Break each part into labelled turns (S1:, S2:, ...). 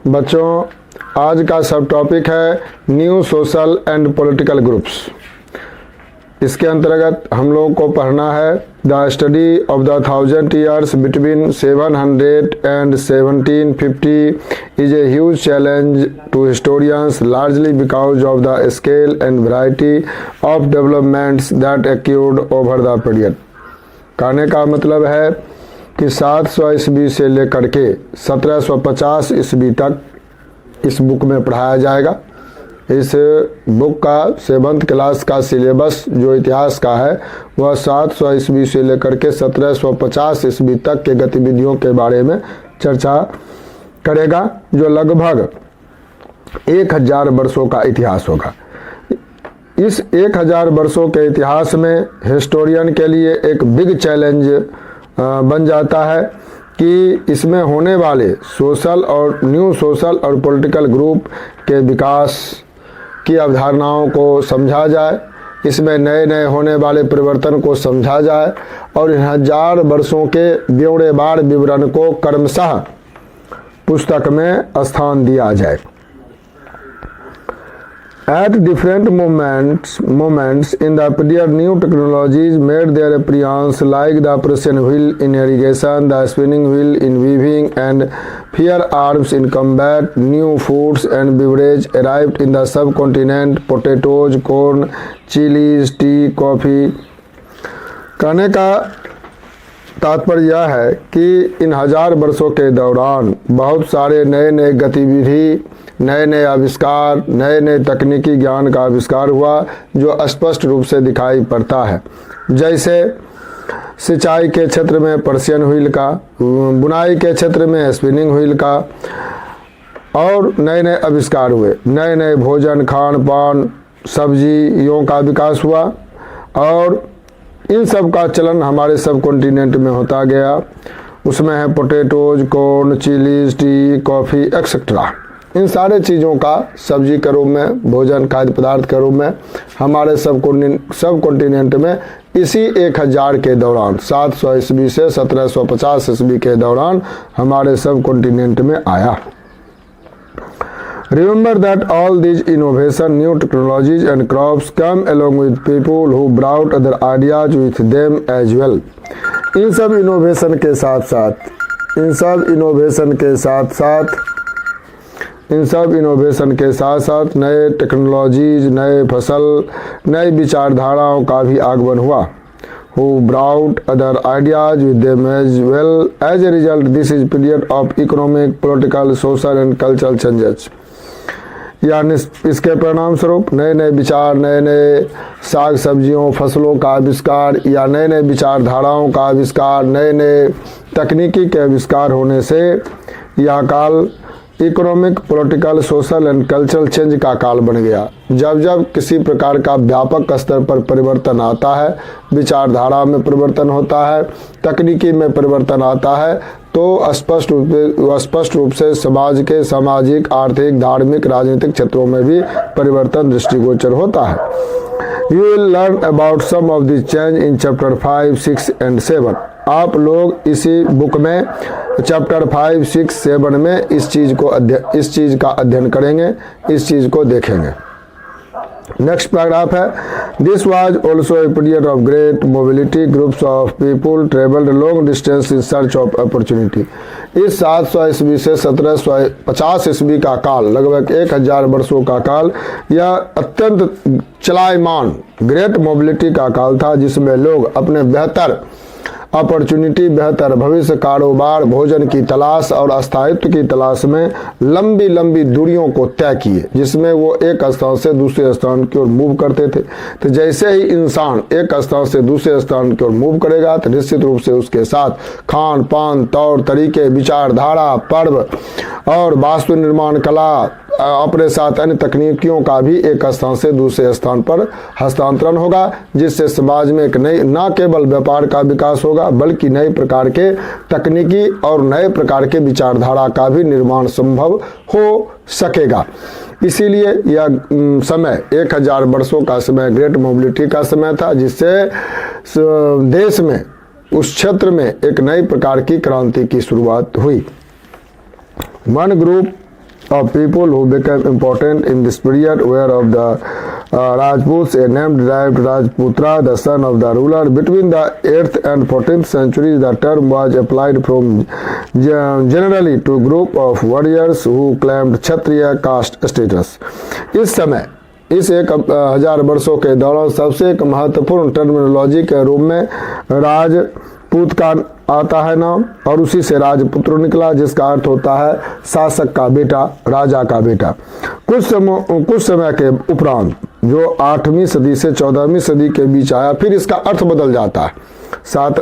S1: बच्चों, आज का सब टॉपिक है new social and political groups. इसके अंतर्गत हम लोगों को पढ़ना है the study of the 1000 years between 700 and 1750 is a huge challenge to historians largely because of the scale and variety of developments that occurred over the period. कहने का मतलब है कि 700 ईस्वी से लेकर के 1750 ईस्वी तक इस बुक में पढ़ाया जाएगा। इस बुक का 7th क्लास का सिलेबस जो इतिहास का है वह 700 ईस्वी से लेकर के 1750 ईस्वी तक के गतिविधियों के बारे में चर्चा करेगा, जो लगभग 1000 वर्षों का इतिहास होगा। इस 1000 वर्षों के इतिहास में हिस्टोरियन के लिए एक बिग चैलेंज बन जाता है कि इसमें होने वाले सोशल और न्यू सोशल और पॉलिटिकल ग्रुप के विकास की अवधारणाओं को समझा जाए, इसमें नए नए होने वाले परिवर्तन को समझा जाए और इन 1000 वर्षों के ब्यौरेवार विवरण को क्रमशः पुस्तक में स्थान दिया जाए। At different moments in the period, new technologies made their appearance, like the precision wheel in irrigation, the spinning wheel in weaving, and firearms in combat. New foods and beverages arrived in the subcontinent: potatoes, corn, chilies, tea, coffee. कहने का तात्पर्य यह है कि इन 1000 वर्षों के दौरान बहुत सारे नए नए गतिविधि, नए नए आविष्कार, नए नए तकनीकी ज्ञान का आविष्कार हुआ जो स्पष्ट रूप से दिखाई पड़ता है। जैसे सिंचाई के क्षेत्र में पर्शियन व्हील का, बुनाई के क्षेत्र में स्पिनिंग व्हील का, और नए नए आविष्कार हुए। नए नए भोजन, खान पान, सब्जियों का विकास हुआ और इन सब का चलन हमारे सब कॉन्टिनेंट में होता गया। उसमें है potatoes, corn, chillies, tea, coffee etcetera. इन सारे चीज़ों का सब्जी के रूप में, भोजन खाद्य पदार्थ के रूप में हमारे सब कॉन्टिनेंट में इसी 1000 के दौरान 700 ईस्वी से 1750 ईस्वी के दौरान हमारे सब कॉन्टिनेंट में आया। Remember that all these innovation, new technologies and crops come along with people who brought other ideas with them as well. इन सब इनोवेशन के साथ साथ नए टेक्नोलॉजीज, नए फसल, नई विचारधाराओं का भी आगमन हुआ। Who brought other ideas with them as well. As a result, this is period of economic, political, social and cultural changes. यानी इसके परिणाम स्वरूप नए नए विचार, नए नए साग सब्जियों, फसलों का आविष्कार या नए नए विचारधाराओं का आविष्कार, नए नए तकनीकी के आविष्कार होने से यह काल economic, political, social and cultural change का काल बन गया। जब जब किसी प्रकार का व्यापक स्तर पर परिवर्तन आता है, विचारधारा में परिवर्तन होता है, तकनीकी में परिवर्तन आता है, तो स्पष्ट रूप से समाज के सामाजिक, आर्थिक, धार्मिक, राजनीतिक क्षेत्रों में भी परिवर्तन दृष्टिगोचर होता है। You will learn about some of the change in chapter 5, 6 and 7. आप लोग इसी बुक में चैप्टर 5, 6, 7 में इस चीज़ का अध्ययन करेंगे, इस चीज़ को देखेंगे। नेक्स्ट पैराग्राफ है, this was also a period of great mobility, groups of people travelled long distance in search of opportunity. इस 700 ईस्वी से 1750 ईस्वी का काल, लगभग 1000 वर्षों का काल, यह अत्यंत चलायमान ग्रेट मोबिलिटी का काल था, जिसमें लोग अपने बेहतर अपॉर्चुनिटी, बेहतर भविष्य, कारोबार, भोजन की तलाश और स्थायित्व की तलाश में लंबी लंबी दूरियों को तय किए, जिसमें वो एक स्थान से दूसरे स्थान की ओर मूव करते थे। तो जैसे ही इंसान एक स्थान से दूसरे स्थान की ओर मूव करेगा तो निश्चित रूप से उसके साथ खान पान, तौर तरीके, विचारधारा, पर्व और वास्तु निर्माण कला, अपने साथ अन्य तकनीकियों का भी एक स्थान से दूसरे स्थान पर हस्तांतरण होगा, जिससे समाज में एक नई, न केवल व्यापार का विकास होगा बल्कि नए प्रकार के तकनीकी और नए प्रकार के विचारधारा का भी निर्माण संभव हो सकेगा। इसीलिए यह समय 1000 वर्षों का समय ग्रेट मोबिलिटी का समय था, जिससे देश में, उस क्षेत्र में एक नई प्रकार की क्रांति की शुरुआत हुई। One group of people who became important in this period were of the Rajputs, a name derived Rajputra, the son of the ruler. Between the 8th and 14th centuries, the term was applied from generally to group of warriors who claimed Kshatriya caste status. इस समय इस 1000 वर्षों के दौरान सबसे एक महत्वपूर्ण terminology के रूप में राजपूत का आता है नाम, और उसी से राजपुत्र निकला, जिसका अर्थ होता है शासक का बेटा, राजा का बेटा। कुछ समय के उपरांत जो 8वीं सदी से 14वीं सदी के बीच आया, फिर इसका अर्थ बदल जाता है।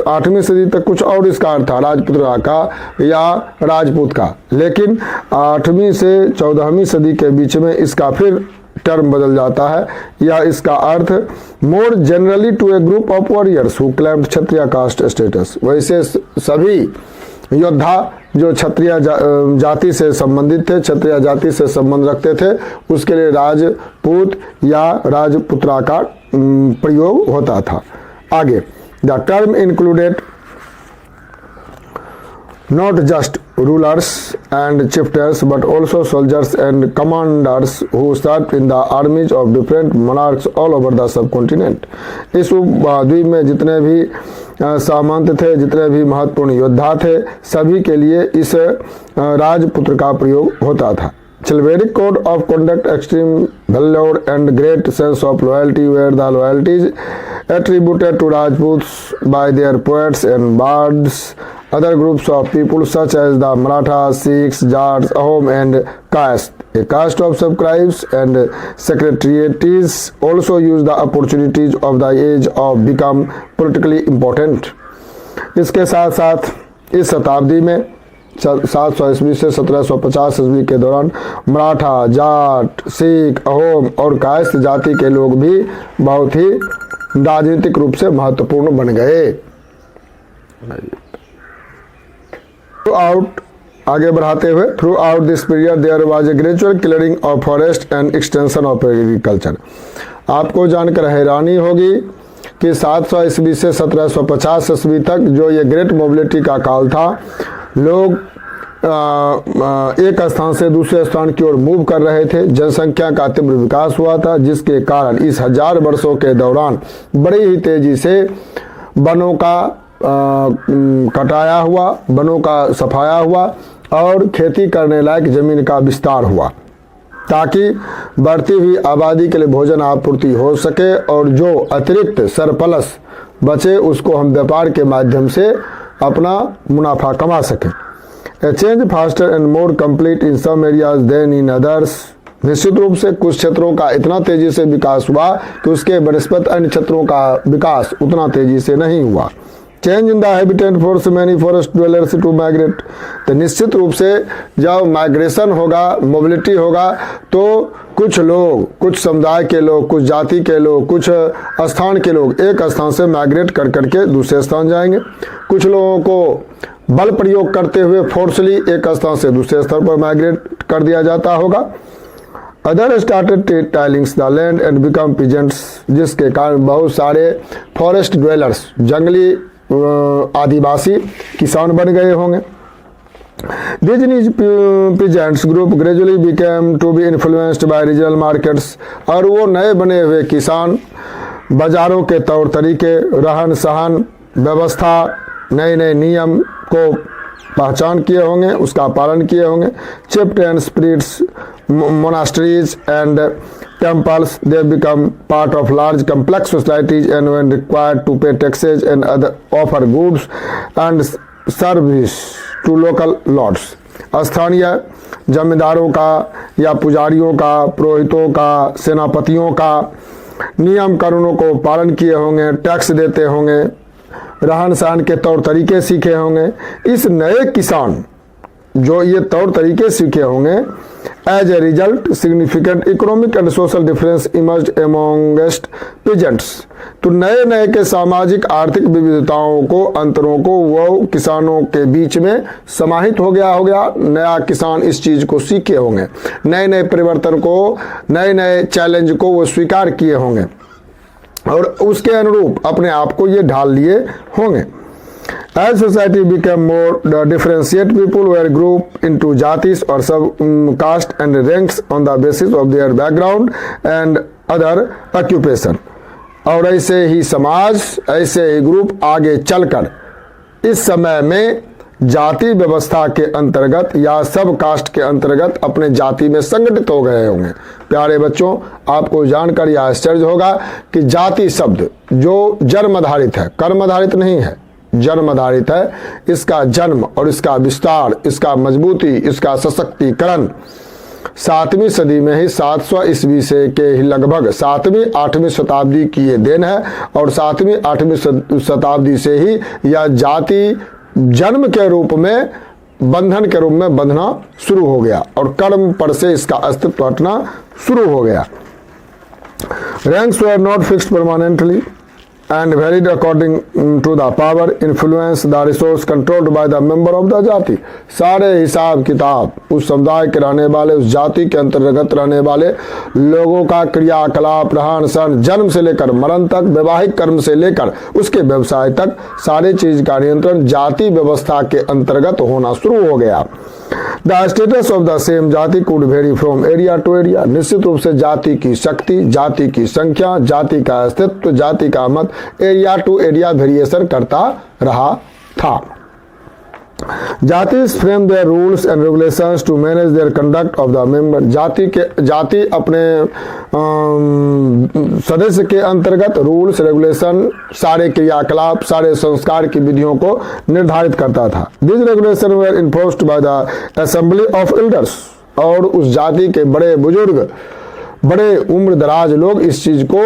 S1: 8वीं सदी तक कुछ और इसका अर्थ था, राजपुत्र का या राजपूत का, लेकिन 8वीं से 14वीं सदी के बीच में इसका फिर टर्म बदल जाता है, या इसका अर्थ more generally to a group of warriors who claimed Kshatriya caste status. वैसे सभी योद्धा जो क्षत्रिय जाति से संबंधित थे, क्षत्रिय जाति से संबंध रखते थे, उसके लिए राजपूत या राजपुत्रा का प्रयोग होता था। आगे, the term included not just rulers and chieftains but also soldiers and commanders who served in the armies of different monarchs all over the subcontinent। इस उपद्वीप में जितने भी सामंत थे, जितने भी महत्वपूर्ण योद्धा थे, सभी के लिए इस राजपुत्र का प्रयोग होता था। Chivalric code of conduct, extreme valor and great sense of loyalty were the loyalties attributed to Rajputs by their poets and bards. Other groups of people such as the Marathas, Sikhs, Jats, Ahom and caste, a caste of scribes and secretaries, also used the opportunities of the age of become politically important। इसके साथ साथ इस शताब्दी में 700 ईस्वी से 1750 ईस्वी के दौरान मराठा, जाट, सिख, अहोम और कायस्थ जाति के लोग भी बहुत ही राजनीतिक रूप से महत्वपूर्ण बन गए। आगे बढ़ाते हुए, throughout this period there was a gradual clearing of forest and extension of agriculture. आपको जानकर हैरानी होगी कि 700 ईस्वी से 1750 ईस्वी तक जो ये ग्रेट मोबिलिटी का काल था, लोग एक स्थान से दूसरे स्थान की ओर मूव कर रहे थे, जनसंख्या का तीव्र विकास हुआ था, जिसके कारण इस 1000 वर्षों के दौरान बड़ी ही तेजी से वनों का कटाया हुआ, वनों का सफाया हुआ और खेती करने लायक जमीन का विस्तार हुआ, ताकि बढ़ती हुई आबादी के लिए भोजन आपूर्ति हो सके और जो अतिरिक्त सरप्लस बचे उसको हम व्यापार के माध्यम से अपना मुनाफा कमा सकें। A change faster and more complete in some areas than in others. निश्चित रूप से कुछ क्षेत्रों का इतना तेजी से विकास हुआ कि उसके बनस्पत अन्य क्षेत्रों का विकास उतना तेजी से नहीं हुआ। Change in the habitat force many forest dwellers to migrate. तो निश्चित रूप से जब माइग्रेशन होगा, मोबिलिटी होगा, तो कुछ लोग, कुछ समुदाय के लोग, कुछ जाति के लोग, कुछ स्थान के लोग एक स्थान से माइग्रेट कर करके दूसरे स्थान जाएंगे। कुछ लोगों को बल प्रयोग करते हुए फोर्सली एक स्थान से दूसरे स्थान पर माइग्रेट कर दिया जाता होगा। Other started tilings the land and become peasants, जिसके कारण बहुत सारे फॉरेस्ट ड्वेलर्स, जंगली आदिवासी किसान बन गए होंगे। These peasants group gradually became to be influenced by regional markets, और वो नए बने हुए किसान बाजारों के तौर तरीके, रहन सहन, व्यवस्था, नए नए नियम को पहचान किए होंगे, उसका पालन किए होंगे। Chieftains, priests, monasteries and temples, they become part of large complex societies and when required to pay taxes and other offer goods and service to local lords। स्थानीय जमींदारों का या पुजारियों का, पुरोहितों का, सेनापतियों का नियम कानूनों को पालन किए होंगे, टैक्स देते होंगे, रहन सहन के तौर तरीके सीखे होंगे। इस नए किसान जो ये तौर तरीके सीखे होंगे, as a result significant economic and social difference emerged amongst peasants. तो नए नए के सामाजिक आर्थिक विविधताओं को, अंतरों को वो किसानों के बीच में समाहित हो गया। नया किसान इस चीज को सीखे होंगे, नए नए परिवर्तन को, नए नए चैलेंज को वो स्वीकार किए होंगे और उसके अनुरूप अपने आप को ये ढाल लिए होंगे। As society became more differentiate, people were grouped into jatis or sub-caste and ranks on the basis of their background and other occupation. और ऐसे ही समाज, ऐसे ही ग्रुप आगे चलकर इस समय में जाति व्यवस्था के अंतर्गत या सब कास्ट के अंतर्गत अपने जाति में संगठित हो गए होंगे। प्यारे बच्चों, आपको जानकर यह आश्चर्य होगा कि जाति शब्द जो जन्म आधारित है, कर्म आधारित नहीं है, जन्म आधारित है। इसका जन्म और इसका विस्तार, इसका मजबूती, इसका सशक्तिकरण 7वीं सदी में ही 700 ईस्वी से के ही लगभग 7वीं 8वीं शताब्दी की ये देन है। और 7वीं 8वीं शताब्दी से ही यह जाति जन्म के रूप में, बंधन के रूप में बंधना शुरू हो गया और कर्म पर से इसका अस्तित्व हटना शुरू हो गया। Ranks were not fixed permanently and varied according to the power, influence, the resource controlled by the member of the जाति। सारे हिसाब किताब उस समुदाय के रहने वाले, उस जाति के अंतर्गत रहने वाले लोगों का क्रियाकलाप, रहन सहन, जन्म से लेकर मरण तक, वैवाहिक कर्म से लेकर उसके व्यवसाय तक, सारे चीज का नियंत्रण जाति व्यवस्था के अंतर्गत होना शुरू हो गया। The status of the same जाति could vary from area to area। निश्चित रूप से जाति की शक्ति, जाति की संख्या, जाति का अस्तित्व, जाति का मत एरिया टू एरिया वेरिएशन करता रहा था। Jati frame their rules and regulations to manage their conduct of the member. जाति अपने सदस्य के अंतर्गत रूल्स रेगुलेशन, सारे क्रियाकलाप, सारे संस्कार की विधियों को निर्धारित करता था। This regulation were enforced by the assembly of elders. और उस जाति के बड़े बुजुर्ग, बड़े उम्र दराज लोग इस चीज को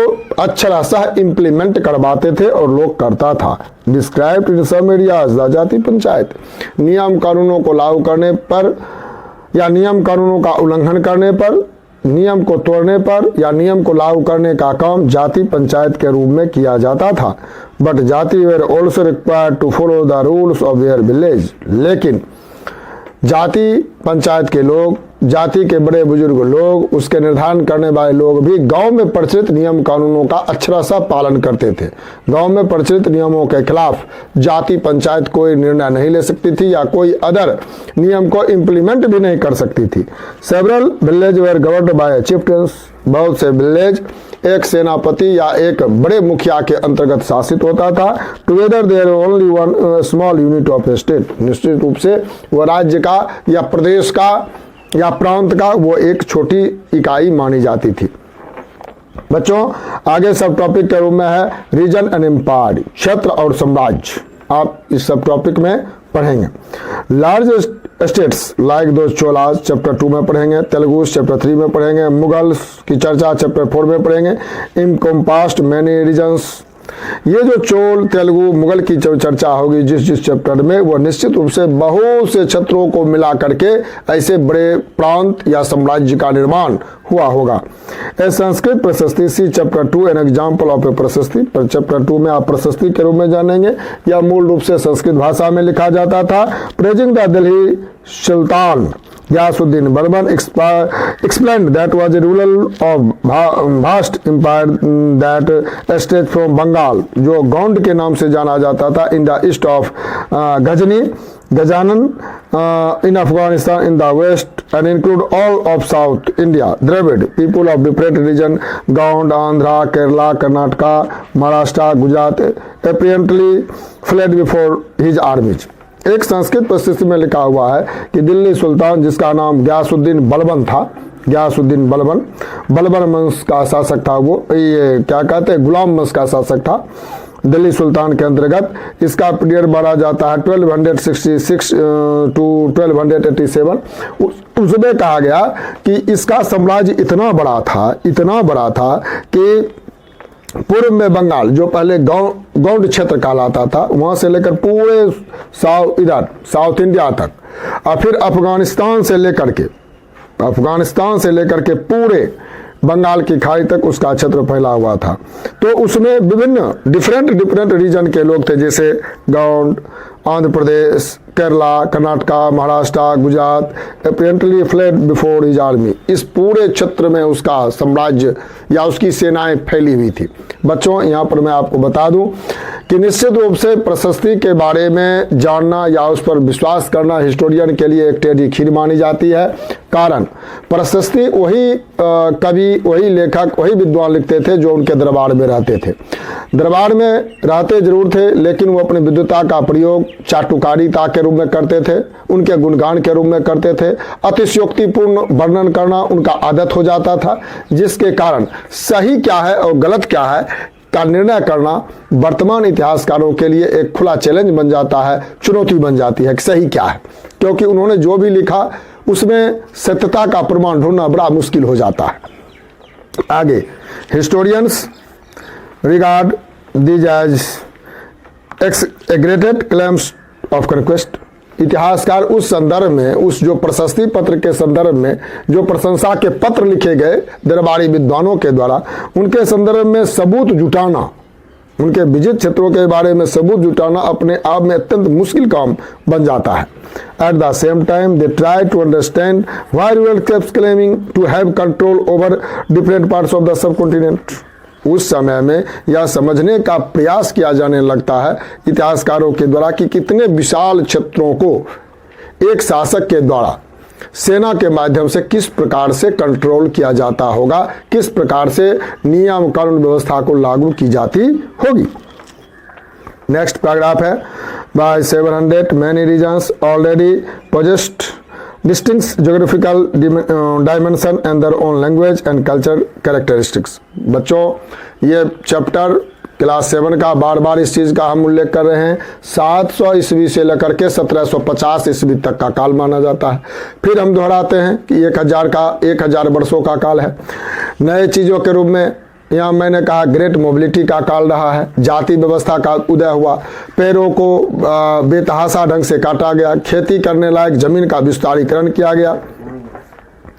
S1: अक्षरशः इम्प्लीमेंट करवाते थे और लोग करता था। Described in some areas the jati panchayat. नियम कानूनों को लागू करने पर या नियम कानूनों का उल्लंघन करने पर, नियम को तोड़ने पर या नियम को लागू करने का काम जाति पंचायत के रूप में किया जाता था। But jati were also required to follow the rules of their village. लेकिन जाति पंचायत के लोग, जाति के बड़े बुजुर्ग लोग, उसके निर्धारण करने वाले लोग भी गांव में प्रचलित नियम कानूनों का अक्षरशः पालन करते थे। गांव में प्रचलित नियमों के खिलाफ जाति पंचायत कोई निर्णय नहीं ले सकती थी या कोई अदर नियम को इम्प्लीमेंट भी नहीं कर सकती थी। Several village were governed by chieftains. बहुत से विलेज एक सेनापति या एक बड़े मुखिया के अंतर्गत शासित होता था। Together there only one small unit of state. निश्चित रूप से वह राज्य का या प्रदेश का या प्रांत का वो एक छोटी इकाई मानी जाती थी। बच्चों, आगे सब टॉपिक के रूप में है रीजन एंड एम्पायर, क्षेत्र और साम्राज्य। आप इस सब टॉपिक में पढ़ेंगे। लार्ज स्टेट्स लाइक दो चोलाज चैप्टर 2 में पढ़ेंगे, तेलुगुस चैप्टर 3 में पढ़ेंगे, मुगल्स की चर्चा चैप्टर 4 में पढ़ेंगे। इनकम्पास्ड मैनी रीजन्स। ये जो चोल, तेलुगु, मुगल की चर्चा होगी जिस चैप्टर में, वो निश्चित रूप से बहुत से क्षेत्रों को मिला करके ऐसे बड़े प्रांत या साम्राज्य का निर्माण हुआ होगा। ए संस्कृत प्रशस्ति सी चैप्टर 2 एन एग्जाम्पल ऑफ ए प्रशस्ति। पर चैप्टर 2 में आप प्रशस्ति के रूप में जानेंगे। यह मूल रूप से संस्कृत भाषा में लिखा जाता था। Praising the Delhi Sultan Ghiyasuddin Balban explained that was a ruler of vast empire that stretched from Bengal, जो गौंड के नाम से जाना जाता था, in the east of Ghazni, Gajanan, in Afghanistan, in the west, and include all of South India. Dravid, people of different region, Gaund, Andhra, Kerala, Karnataka, Maharashtra, Gujarat, apparently fled before his armies. एक संस्कृत प्रशस्ति में लिखा हुआ है कि दिल्ली सुल्तान, जिसका नाम गयासुद्दीन बलबन था, गयासुद्दीन बलबन, बलबन वंश का शासक था। वो ये क्या कहते हैं, गुलाम वंश का शासक था दिल्ली सुल्तान के अंतर्गत। इसका पीरियड माना जाता है 1266 टू 1287। उसमें कहा गया कि इसका साम्राज्य इतना बड़ा था कि पूर्व में बंगाल, जो पहले गौंड क्षेत्र कहलाता था, वहां से लेकर पूरे साउथ इंडिया तक, और फिर अफगानिस्तान से लेकर के पूरे बंगाल की खाड़ी तक उसका क्षेत्र फैला हुआ था। तो उसमें विभिन्न डिफरेंट रीजन के लोग थे, जैसे Gond, Andhra Pradesh, Kerala, Karnataka, Maharashtra, Gujarat apparently fled before his army। इस पूरे क्षेत्र में उसका साम्राज्य या उसकी सेनाएं फैली हुई थी। बच्चों, यहाँ पर मैं आपको बता दूं कि निश्चित रूप से प्रशस्ति के बारे में जानना या उस पर विश्वास करना हिस्टोरियन के लिए एक टेढ़ी खीर मानी जाती है। कारण प्रशस्ति वही कवि, वही लेखक, वही विद्वान लिखते थे जो उनके दरबार में रहते थे। दरबार में रहते जरूर थे, लेकिन वो अपनी विद्वता का प्रयोग चाटुकारिता के रूप में करते थे, उनके गुणगान के रूप में करते थे। अतिशयोक्तिपूर्ण वर्णन करना उनका आदत हो जाता था, जिसके कारण सही क्या है और गलत क्या है का निर्णय करना वर्तमान इतिहासकारों के लिए एक खुला चैलेंज बन जाता है, चुनौती बन जाती है कि सही क्या है, क्योंकि उन्होंने जो भी लिखा उसमें सत्यता का प्रमाण ढूंढना बड़ा मुश्किल हो जाता है। आगे, historians regard these as exaggerated claims of conquest. इतिहासकार उस संदर्भ में, उस जो प्रशस्ति पत्र के संदर्भ में जो प्रशंसा के पत्र लिखे गए दरबारी विद्वानों के द्वारा, उनके संदर्भ में सबूत जुटाना, उनके विजित क्षेत्रों के बारे में सबूत जुटाना अपने आप में अत्यंत मुश्किल काम बन जाता है। At the same time, they try to understand why world keeps claiming to have control over different parts of the subcontinent। उस समय में यह समझने का प्रयास किया जाने लगता है इतिहासकारों के द्वारा कि कितने विशाल क्षेत्रों को एक शासक के द्वारा सेना के माध्यम से किस प्रकार से कंट्रोल किया जाता होगा, किस प्रकार से नियम कानून व्यवस्था को लागू की जाती होगी। नेक्स्ट पैराग्राफ है, bye 700 many regions already possessed distinct geographical dimension and their own language and culture characteristics। बच्चों, ये चैप्टर क्लास 7 का बार बार इस चीज़ का हम उल्लेख कर रहे हैं। 700 ईस्वी से लेकर के 1750 ईस्वी तक का काल माना जाता है। फिर हम दोहराते हैं कि 1000 वर्षों का काल है। नए चीज़ों के रूप में यहाँ मैंने कहा ग्रेट मोबिलिटी का काल रहा है, जाति व्यवस्था का उदय हुआ, पैरों को बेतहाशा ढंग से काटा गया, खेती करने लायक जमीन का विस्तारीकरण किया गया।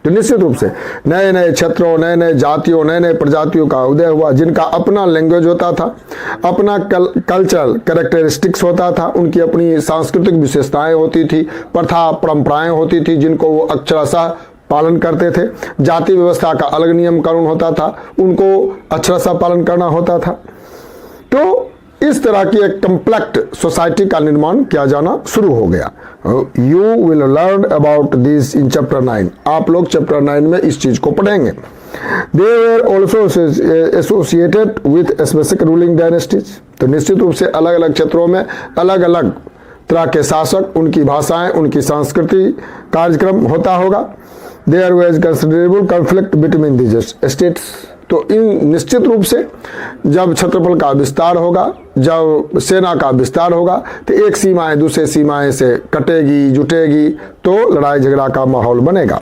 S1: तो निश्चित रूप से नए नए क्षेत्रों, नए नए जातियों, नए नए प्रजातियों का उदय हुआ, जिनका अपना लैंग्वेज होता था, अपना कल्चरल कैरेक्टरिस्टिक्स होता था, उनकी अपनी सांस्कृतिक विशेषताएं होती थी, प्रथा परंपराएं होती थी जिनको वो अक्षरशः पालन करते थे। जाति व्यवस्था का अलग नियम कानून होता था, उनको अक्षरशः पालन करना होता था। तो इस तरह की एक कम्प्लेक्ट सोसाइटी का निर्माण किया जाना शुरू हो गया। You will learn about this in chapter 9। आप लोग चैप्टर 9 में इस चीज को पढ़ेंगे। They were also associated with specific ruling dynasties. तो निश्चित रूप से अलग अलग क्षेत्रों में अलग अलग तरह के शासक, उनकी भाषाएं, उनकी संस्कृति कार्यक्रम होता होगा। There was considerable conflict between these states. तो इन निश्चित रूप से जब क्षेत्रफल का विस्तार होगा, जब सेना का विस्तार होगा, तो एक सीमाएं दूसरे सीमाएं से कटेगी, जुटेगी, तो लड़ाई झगड़ा का माहौल बनेगा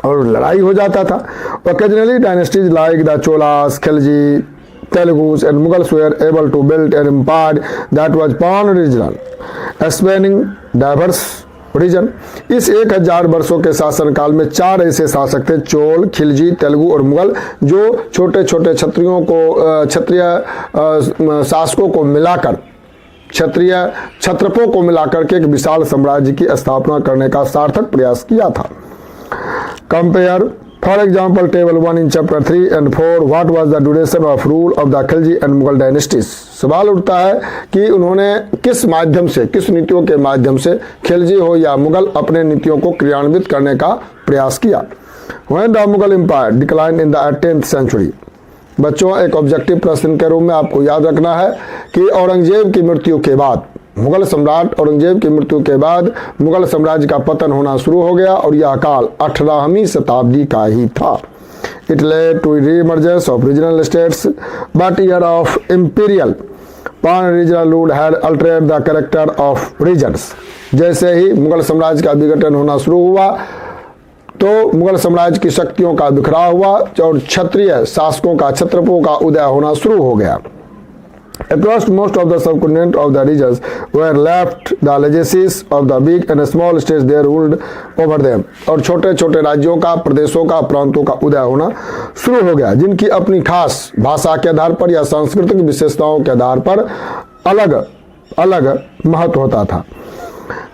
S1: और लड़ाई हो जाता था। Occasionally dynasties like the Cholas, Khilji, Telugus and Mughals were able to build an empire that was pan-regional, spanning diverse region। इस 1000 वर्षों के शासन काल में 4 ऐसे शासक थे, चोल, खिलजी, तेलुगु और मुगल, जो छोटे छोटे क्षत्रिय शासकों को मिलाकर, क्षत्रिय क्षत्रपों को मिलाकर के एक विशाल साम्राज्य की स्थापना करने का सार्थक प्रयास किया था। Compare for example table 1 in chapter 3 and 4 what was the duration of rule of the Khilji and Mughal dynasties. सवाल उठता है कि उन्होंने किस माध्यम से, किस नीतियों के माध्यम से खिलजी हो या मुगल अपने नीतियों को क्रियान्वित करने का प्रयास किया। When the Mughal Empire declined in the 18th century। बच्चों, एक ऑब्जेक्टिव प्रश्न के रूप में आपको याद रखना है कि औरंगजेब की मृत्यु के बाद, मुगल सम्राट औरंगजेब की मृत्यु के बाद मुगल साम्राज्य का पतन होना शुरू हो गया और यह काल 18वीं शताब्दी का ही था। It led to reemergence of regional states but year of imperial pan regional rule had altered the character of regions. जैसे ही मुगल साम्राज्य का विघटन होना शुरू हुआ तो मुगल साम्राज्य की शक्तियों का बिखराव हुआ और क्षत्रिय शासकों का, क्षत्रपों का उदय होना शुरू हो गया। Across most of the subcontinent of the regions were left the legacies of the big and small states there ruled over them। और छोटे छोटे राज्यों का, प्रदेशों का, प्रांतों का उदय होना शुरू हो गया, जिनकी अपनी खास भाषा के आधार पर या सांस्कृतिक विशेषताओं के आधार पर अलग अलग महत्व होता था।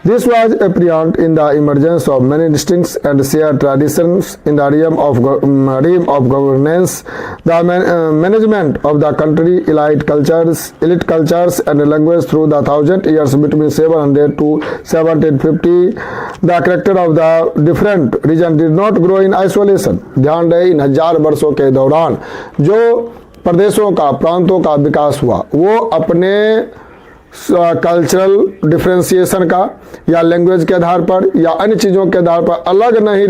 S1: This was apparent in the emergence of many distinct and shared traditions in the realm of governance, the management of the country, elite cultures and language through the 1,000 years between 700 to 1750. The character of the different region did not grow in isolation. ध्यान रहे, इन 1000 वर्षों के दौरान जो प्रदेशों का, प्रांतों का विकास हुआ वो अपने कल्चरल डिफ्रेंसिएशन का या लैंग्वेज के आधार पर या अन्य चीज़ों के आधार पर अलग नहीं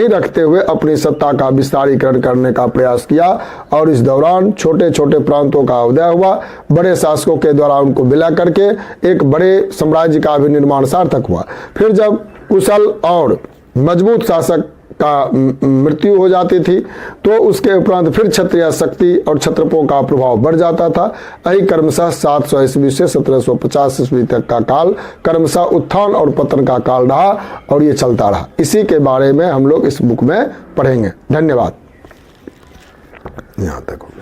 S1: रखते हुए अपनी सत्ता का विस्तारीकरण करने का प्रयास किया। और इस दौरान छोटे छोटे प्रांतों का उदय हुआ, बड़े शासकों के द्वारा उनको विलय करके एक बड़े साम्राज्य का भी निर्माण सार्थक हुआ। फिर जब कुशल और मजबूत शासक का मृत्यु हो जाती थी तो उसके उपरांत फिर क्षत्रिय शक्ति और क्षत्रपों का प्रभाव बढ़ जाता था। यही क्रमशः 700 ईस्वी से 1750 ईस्वी तक का काल क्रमशः उत्थान और पतन का काल रहा और ये चलता रहा। इसी के बारे में हम लोग इस बुक में पढ़ेंगे। धन्यवाद। यहाँ तक हो गया।